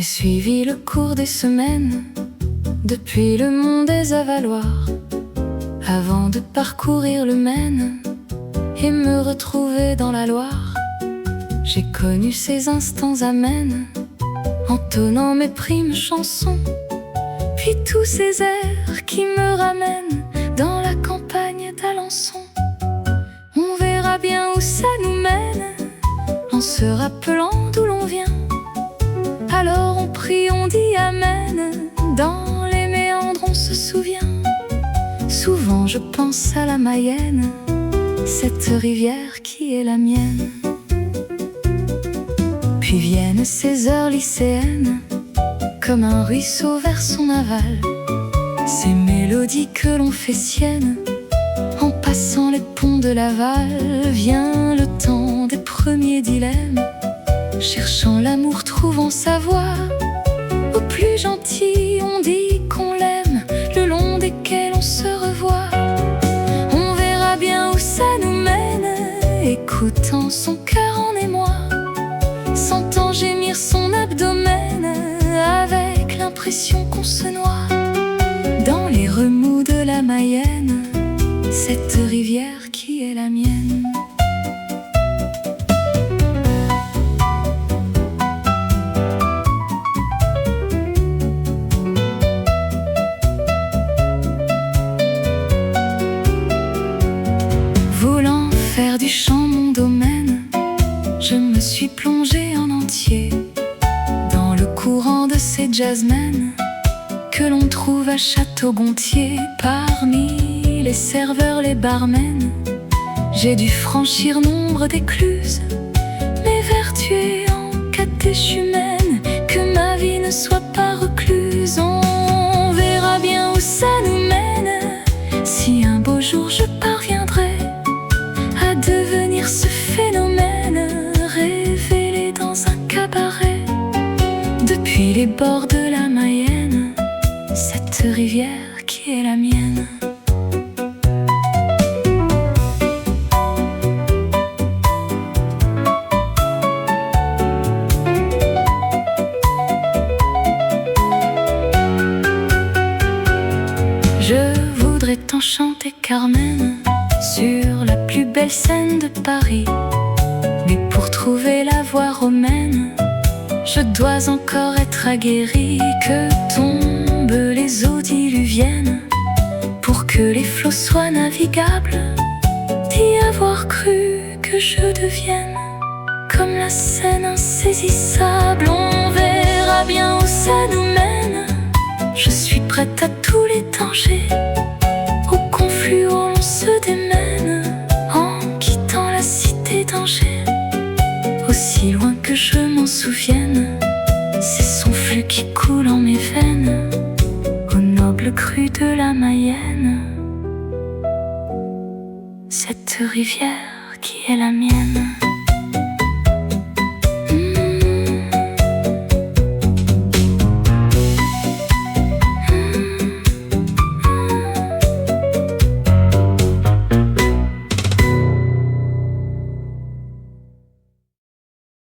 J'ai suivi le cours des semaines, depuis le mont des Avaloirs, avant de parcourir le Maine et me retrouver dans la Loire. J'ai connu ces instants amènes, entonnant mes primes chansons, puis tous ces airs qui me ramènent dans la campagne d'Alençon. On verra bien où ça nous mène, en se rappelant d'où l'on vient. Alors on prie, on dit amen, dans les méandres on se souvient. Souvent je pense à la Mayenne, cette rivière qui est la mienne. Puis viennent ces heures lycéennes, comme un ruisseau vers son aval, ces mélodies que l'on fait siennes, en passant les ponts de Laval. Vient le temps des premiers dilemmes, cherchant l'amour, trouvant sa voie. Au plus gentil, on dit qu'on l'aime, le long desquels on se revoit. On verra bien où ça nous mène, écoutant son cœur en émoi, sentant gémir son abdomen, avec l'impression qu'on se noie dans les remous de la Mayenne, cette rivière qui est la mienne. Voulant faire du chant mon domaine, je me suis plongée en entier dans le courant de ces jazzmen que l'on trouve à Château-Gontier. Parmi les serveurs, les barmen, j'ai dû franchir nombre d'écluses, m'évertuer en catéchumène, que ma vie ne soit pas recluse. On verra bien où ça nous mène, si un beau jour je parviendrai à devenir ce phénomène, révélé dans un cabaret. Depuis les bords de la Mayenne, cette rivière qui est la mienne. Je voudrais t'en chanter Carmen, sur la plus belle scène de Paris. Mais pour trouver la voie romaine, je dois encore être aguerri. Que tombent les eaux diluviennes pour que les flots soient navigables, d'y avoir cru que je devienne comme la Seine insaisissable. On verra bien où ça nous mène, je suis prête à tous les dangers. Au confluent on se démène, en quittant la cité d'Angers. Aussi loin que je m'en souvienne, c'est son flux qui coule en mes veines, au noble cru de la Mayenne, cette rivière qui est la mienne.